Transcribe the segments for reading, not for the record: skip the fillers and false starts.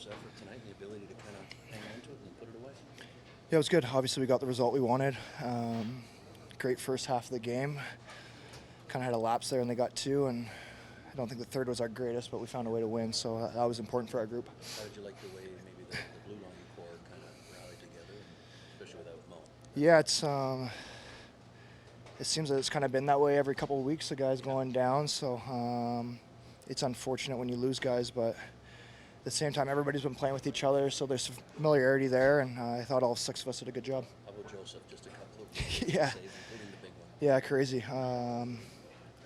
Leafs effort tonight and the ability to kind of hang on to it and put it away? Yeah, it was good. Obviously, we got the result we wanted. Great first half of the game. Kind of had a lapse there, and they got two. And I don't think the third was our greatest, but we found a way to win. So that was important for our group. How did you like the way maybe the blue line core kind of rallied together, especially without Mo? Yeah, it seems that it's kind of been that way every couple of weeks. The guys going down, so it's unfortunate when you lose guys, but at the same time, everybody's been playing with each other, so there's familiarity there, and I thought all six of us did a good job. How about Joseph? Just a couple of yeah, saves, including the big one. Yeah, crazy.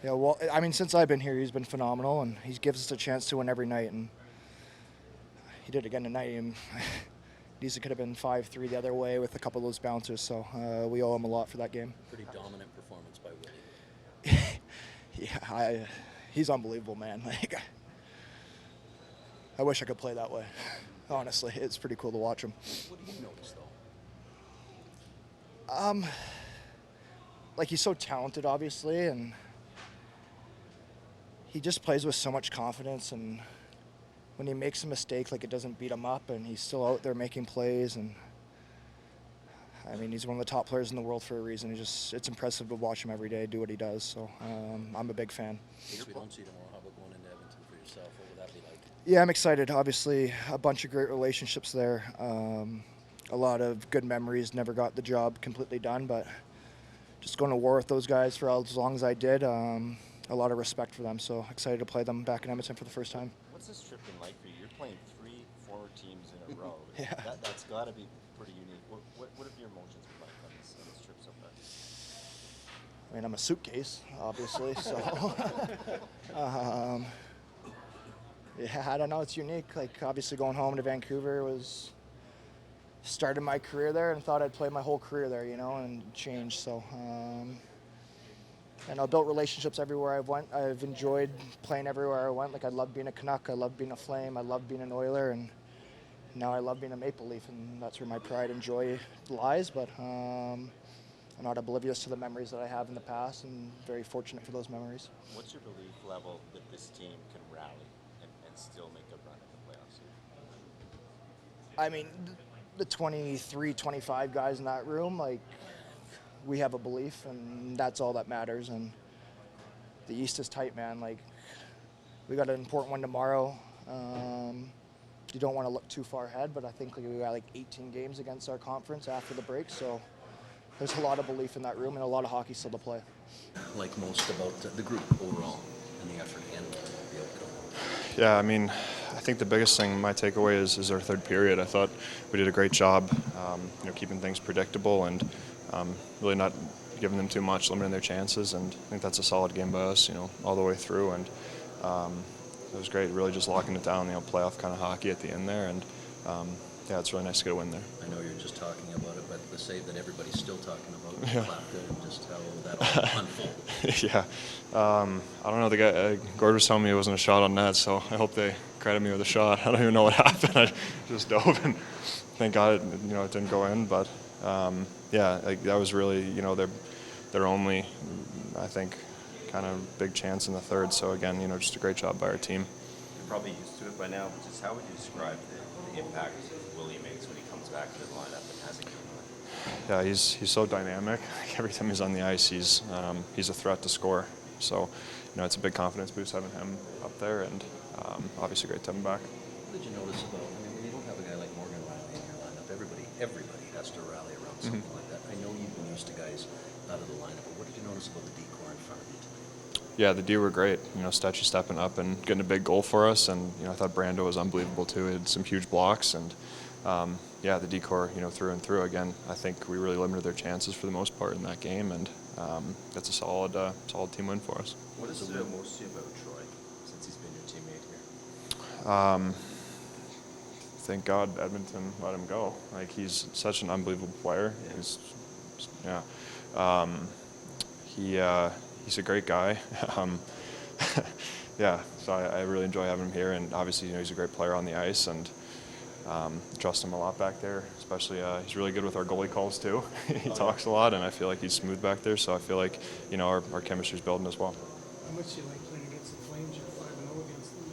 Yeah, well, I mean, since I've been here, he's been phenomenal, and he gives us a chance to win every night, and he did it again tonight. And these could have been 5-3 the other way with a couple of those bouncers, so we owe him a lot for that game. Pretty dominant performance by Willie. Yeah, he's unbelievable, man. Like, I wish I could play that way. Honestly, it's pretty cool to watch him. What do you notice, though? Like, he's so talented, obviously, and he just plays with so much confidence, and when he makes a mistake, like, it doesn't beat him up, and he's still out there making plays, and I mean, he's one of the top players in the world for a reason. It's impressive to watch him every day do what he does, so I'm a big fan. If we don't see tomorrow, how about going into Edmonton for yourself? What would that be like? Yeah, I'm excited. Obviously, a bunch of great relationships there. A lot of good memories. Never got the job completely done, but just going to war with those guys for as long as I did. A lot of respect for them, so excited to play them back in Edmonton for the first time. What's this trip been like for you? You're playing 3 former teams in a row. Yeah. That's got to be pretty unique. What have your emotions been like on this trip so far? I mean, I'm a suitcase, obviously, so yeah, I don't know. It's unique. Like, obviously, going home to Vancouver was started my career there, and thought I'd play my whole career there, you know, and changed. So, and I built relationships everywhere I went. I've enjoyed playing everywhere I went. Like, I love being a Canuck, I love being a Flame, I love being an Oiler, and now I love being a Maple Leaf, and that's where my pride and joy lies. But I'm not oblivious to the memories that I have in the past, and very fortunate for those memories. What's your belief level that this team can rally and still make a run at the playoffs? I mean, the 23, 25 guys in that room, like, we have a belief, and that's all that matters. And the East is tight, man. Like, we got an important one tomorrow. You don't want to look too far ahead, but I think we got like 18 games against our conference after the break, so there's a lot of belief in that room and a lot of hockey still to play. Like most about the group overall and the effort and the outcome? Yeah, I mean, I think the biggest thing, my takeaway is our third period. I thought we did a great job, keeping things predictable and really not giving them too much, limiting their chances. And I think that's a solid game by us, all the way through. And it was great, really just locking it down, playoff kind of hockey at the end there. And yeah, it's really nice to get a win there. I know you're just talking about it, but the save that everybody's still talking about, Klapka, and just how that all unfolded. Yeah. I don't know, the guy, Gord was telling me it wasn't a shot on net, so I hope they credit me with a shot. I don't even know what happened. I just dove, and thank God it didn't go in. But yeah, like, that was really, their only, I think, kind of big chance in the third. So again, just a great job by our team. You're probably used to it by now, but just how would you describe the impact Willie makes when he comes back to the lineup and has a game? Yeah, he's so dynamic. Every time he's on the ice, he's a threat to score. So, it's a big confidence boost having him up there, and obviously great to have him back. What did you notice about, when you don't have a guy like Morgan Riley in your lineup, everybody has to rally around something like that. I know you've been used to guys out of the lineup, but what did you notice about the D-core in front of you tonight? Yeah, the D were great. Stecher stepping up and getting a big goal for us, and I thought Brando was unbelievable too. He had some huge blocks, and yeah, the D-core, through and through. Again, I think we really limited their chances for the most part in that game, and that's a solid team win for us. What does it stood out most to you about Troy since he's been your teammate here? Thank God Edmonton let him go. Like, he's such an unbelievable player. He's a great guy. Yeah, so I really enjoy having him here, and obviously, he's a great player on the ice, and trust him a lot back there. Especially, he's really good with our goalie calls too. He talks a lot, and I feel like he's smooth back there. So I feel like our chemistry's building as well. How much do you like playing against the Flames? You're 5-0 against them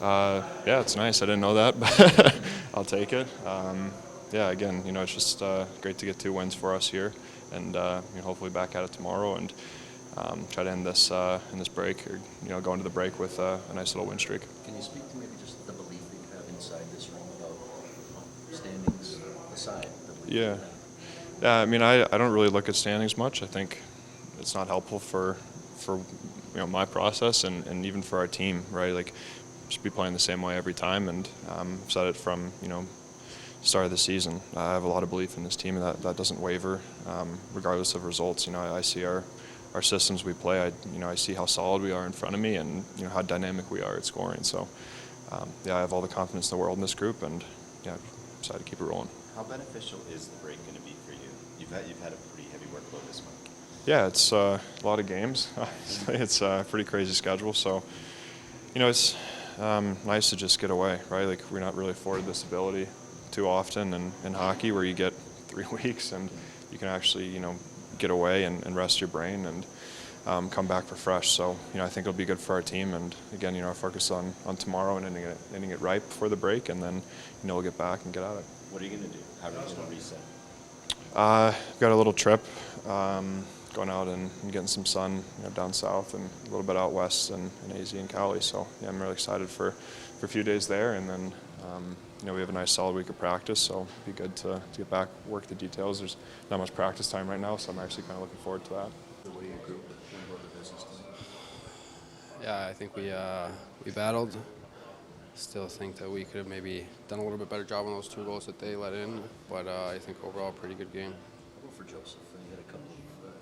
Yeah, it's nice. I didn't know that, but I'll take it. Yeah, again, it's just great to get 2 wins for us here, and hopefully back at it tomorrow and try to end this in this break, or go into the break with a nice little win streak. Can you speak to maybe just the belief that you have inside this room about standings aside? The belief Yeah. that you have? Yeah, I mean, I don't really look at standings much. I think it's not helpful for my process and even for our team, right? Like, should be playing the same way every time, and I've said it from start of the season. I have a lot of belief in this team, and that doesn't waver regardless of results. I see our systems we play. I see how solid we are in front of me, and how dynamic we are at scoring. So yeah, I have all the confidence in the world in this group, and yeah, decided to keep it rolling. How beneficial is the break going to be for you? You've had a pretty heavy workload this month. Yeah, it's a lot of games. It's a pretty crazy schedule, so it's nice to just get away, right? Like, we're not really afforded this ability too often in hockey, where you get 3 weeks and you can actually get away and rest your brain and come back refreshed. So I think it'll be good for our team, and again our focus on tomorrow and ending it right before the break, and then we'll get back and get at it. What are you going to do? How are you going to reset? Got a little trip, going out and getting some sun down south and a little bit out west in AZ and Cali. So yeah, I'm really excited for a few days there, and then we have a nice solid week of practice, so it'd be good to get back, work the details. There's not much practice time right now, so I'm actually kind of looking forward to that. The way you group it, what about the business tonight? Yeah, I think we battled. Still think that we could have maybe done a little bit better job on those 2 goals that they let in, but I think overall pretty good game. How about for Joseph? You had a couple,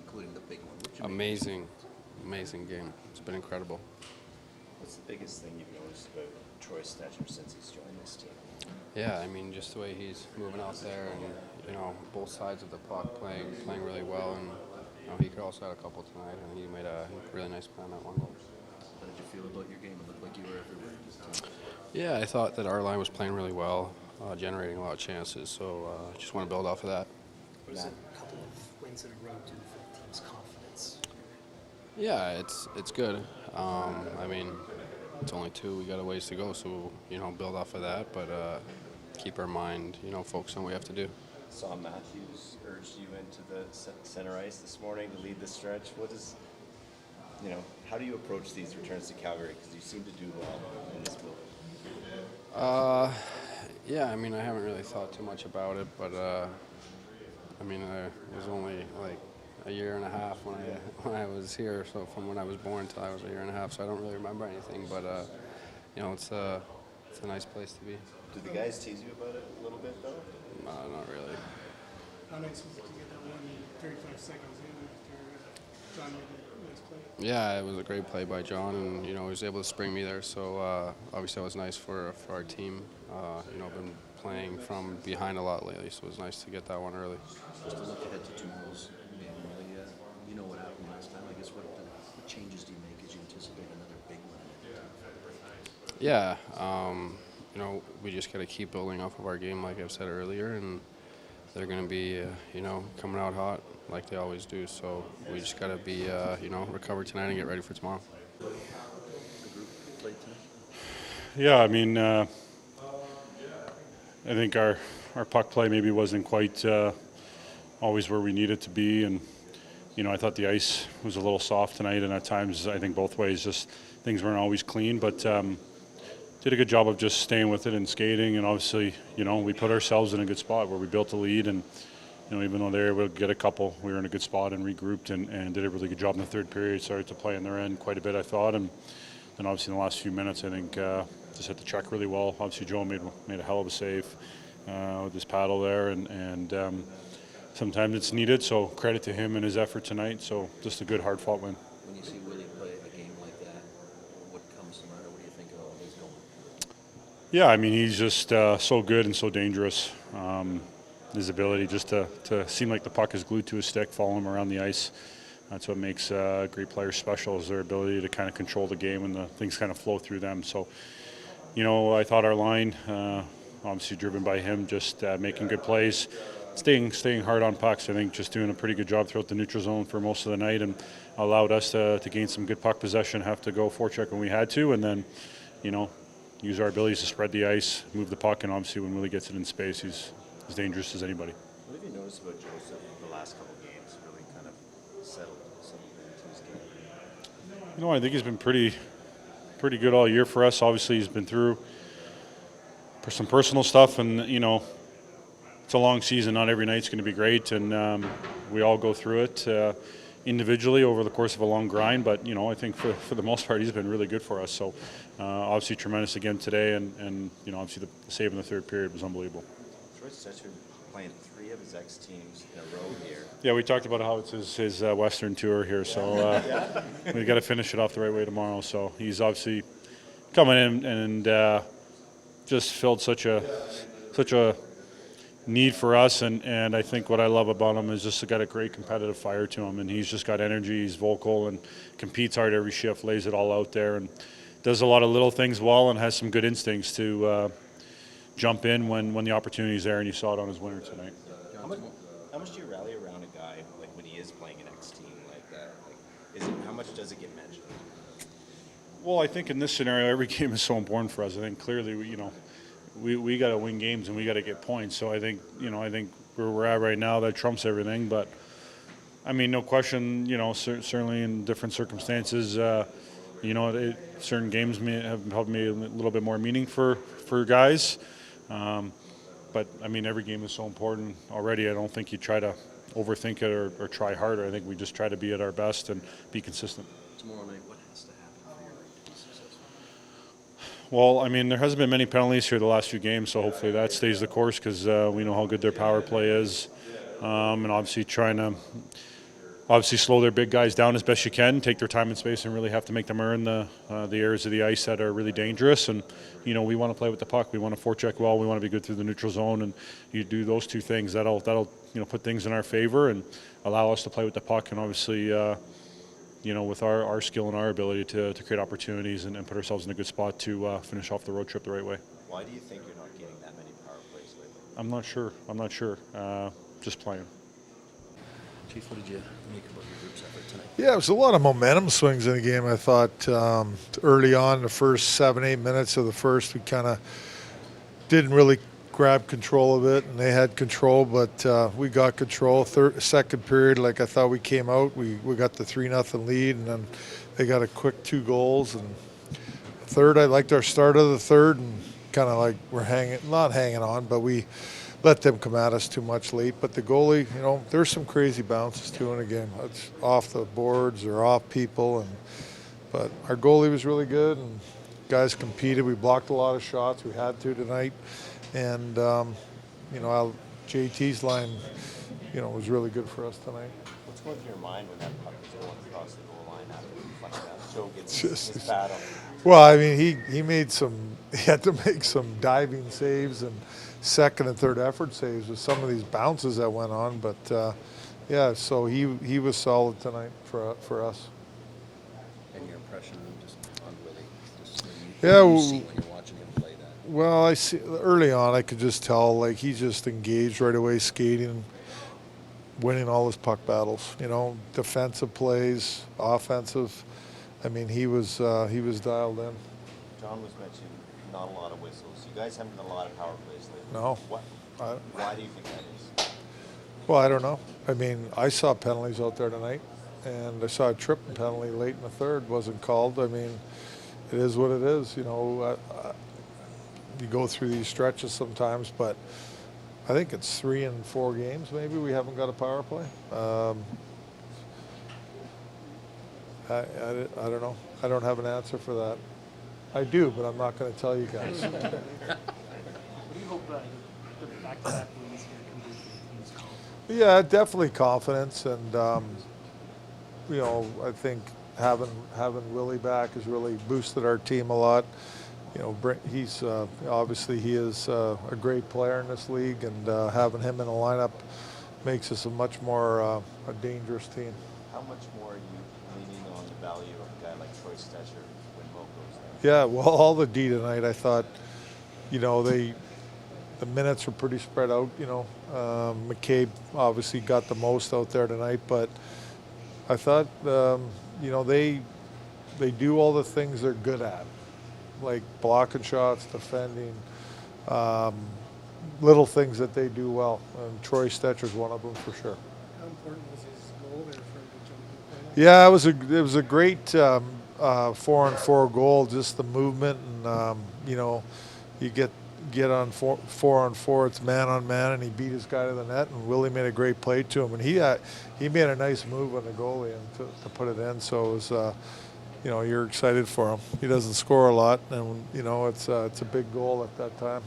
including the big one. What'd you make? Amazing game. It's been incredible. What's the biggest thing you've noticed about Troy Stecher since he's joined this team? Yeah, I mean, just the way he's moving out there, and both sides of the puck playing really well, and he could also add a couple tonight, and he made a really nice play on that 1 goal. How did you feel about your game? It looked like you were everywhere. Yeah, I thought that our line was playing really well, generating a lot of chances, so I just want to build off of that. What is it? A couple of wins in a row do for the team's confidence? Yeah, it's good. I mean, it's only 2. We got a ways to go, so build off of that, but keep our mind focused on what we have to do. Saw Matthews urged you into the center ice this morning to lead the stretch. What is, how do you approach these returns to Calgary? Because you seem to do well in this building. Yeah, I mean, I haven't really thought too much about it, but I mean, it was only like a year and a half when I was here. So from when I was born till I was a year and a half, so I don't really remember anything. But it's a nice place to be. Did the guys tease you about it a little bit though? Not really. How nice was it to get that one 35 seconds in after John made a nice play? Yeah, it was a great play by John, and he was able to spring me there. So obviously, that was nice for our team. Been playing from behind a lot lately, so it was nice to get that one early. Just to look ahead to 2 goals, really, you know what happened last time. I guess what changes do you make as you anticipate another big one in time for the break? Yeah, we just got to keep building off of our game, like I've said earlier, and they're going to be, coming out hot like they always do. So we just got to be, recover tonight and get ready for tomorrow. The group played tonight? Yeah, I mean, I think our puck play maybe wasn't quite always where we needed to be, and I thought the ice was a little soft tonight, and at times I think both ways just things weren't always clean, but did a good job of just staying with it and skating, and obviously we put ourselves in a good spot where we built a lead, and even though they were able to get a couple, we were in a good spot and regrouped and did a really good job in the 3rd period. Started to play in their end quite a bit, I thought, and then obviously in the last few minutes I think just hit the check really well. Obviously Joe made a hell of a save with his paddle there, and sometimes it's needed, so credit to him and his effort tonight. So just a good hard-fought win. When you see Willie play a game like that, what comes to mind, or what do you think of all his going? Yeah, I mean, he's just so good and so dangerous. His ability just to seem like the puck is glued to his stick, follow him around the ice. That's what makes great players special, is their ability to kind of control the game and the things kind of flow through them. So, I thought our line, obviously driven by him, just making good plays, staying hard on pucks. I think just doing a pretty good job throughout the neutral zone for most of the night, and allowed us to gain some good puck possession, have to go forecheck when we had to, and then, use our abilities to spread the ice, move the puck, and obviously when Willie gets it in space, he's as dangerous as anybody. What have you noticed about Joseph the last couple games? Really kind of settled into his game. I think he's been pretty good all year for us. Obviously, he's been through some personal stuff, and it's a long season. Not every night's going to be great, and we all go through it individually over the course of a long grind. But I think for the most part, he's been really good for us. So obviously, tremendous again today, and obviously the save in the third period was unbelievable. Stecher playing 3 of his ex-teams in a row here. Yeah, we talked about how it's his Western tour here, so we got to finish it off the right way tomorrow. So he's obviously coming in and just filled such a need for us, and I think what I love about him is just got a great competitive fire to him, and he's just got energy. He's vocal and competes hard every shift, lays it all out there, and does a lot of little things well, and has some good instincts to jump in when the opportunity is there, and you saw it on his winner tonight. How much do you rally around a guy like when he is playing an ex-team like that? How much does it get mentioned? Well, I think in this scenario, every game is so important for us. I think clearly, we got to win games and we got to get points. So I think where we're at right now, that trumps everything. But I mean, no question, certainly in different circumstances, certain games may have helped me a little bit more meaning for guys. But I mean, every game is so important already. I don't think you try to overthink it or try harder. I think we just try to be at our best and be consistent. Tomorrow night, what has to happen for your right to be successful? Well, I mean, there hasn't been many penalties here the last few games, so hopefully that stays the course because we know how good their power play is, and obviously trying to slow their big guys down as best you can, take their time and space, and really have to make them earn the areas of the ice that are really dangerous. And we want to play with the puck. We want to forecheck well. We want to be good through the neutral zone, and you do those two things. That'll put things in our favor and allow us to play with the puck. And obviously, with our skill and our ability to create opportunities and put ourselves in a good spot to finish off the road trip the right way. Why do you think you're not getting that many power plays lately? I'm not sure. Just playing. Chief, what did you make about your group's effort tonight? Yeah, it was a lot of momentum swings in the game. I thought early on, the first 7-8 minutes of the first, we kind of didn't really grab control of it, and they had control, but we got control. Second period, I thought we came out. We got the 3-0 lead, and then they got a quick 2 goals. And third, I liked our start of the third, and kind of we're not hanging on, but we let them come at us too much late. But the goalie, there's some crazy bounces too in the game. It's off the boards or off people, but our goalie was really good, and guys competed. We blocked a lot of shots. We had to tonight, and JT's line, was really good for us tonight. What's going through your mind when that puck is going across the goal line after that? Joe gets his battle. Well, I mean, he had to make some diving saves and second and third effort saves with some of these bounces that went on, but so he was solid tonight for us. And your impression just on Willie? Yeah, you see when you're watching him play that? Well, I see early on I could just tell he just engaged right away, skating, winning all his puck battles. Defensive plays, offensive. I mean, he was dialed in. John was mentioning not a lot of whistles. You guys haven't done a lot of power plays lately. No. Why do you think that is? Well, I don't know. I mean, I saw penalties out there tonight, and I saw a tripping penalty late in the third, wasn't called. I mean, it is what it is. You go through these stretches sometimes, but I think it's 3 and 4 games maybe we haven't got a power play. I don't know. I don't have an answer for that. I do, but I'm not going to tell you guys. What do you hope the back-to-back wins here can do for the team's confidence? Yeah, definitely confidence, and I think having Willie back has really boosted our team a lot. He's obviously he is a great player in this league, and having him in the lineup makes us a much more a dangerous team. How much more are you leaning on the value of a guy like Stecher when Woll goes there? Yeah, well, all the D tonight, I thought, the minutes were pretty spread out. McCabe obviously got the most out there tonight, but I thought, they do all the things they're good at, like blocking shots, defending, little things that they do well. And Troy Stecher's one of them for sure. How important was his goal there for the jump? Yeah, it was a great 4-on-4 goal. Just the movement, and you get on 4-on-4. It's man on man, and he beat his guy to the net. And Willie made a great play to him, and he made a nice move on the goalie and to put it in. So it was. You're excited for him. He doesn't score a lot, and it's a big goal at that time.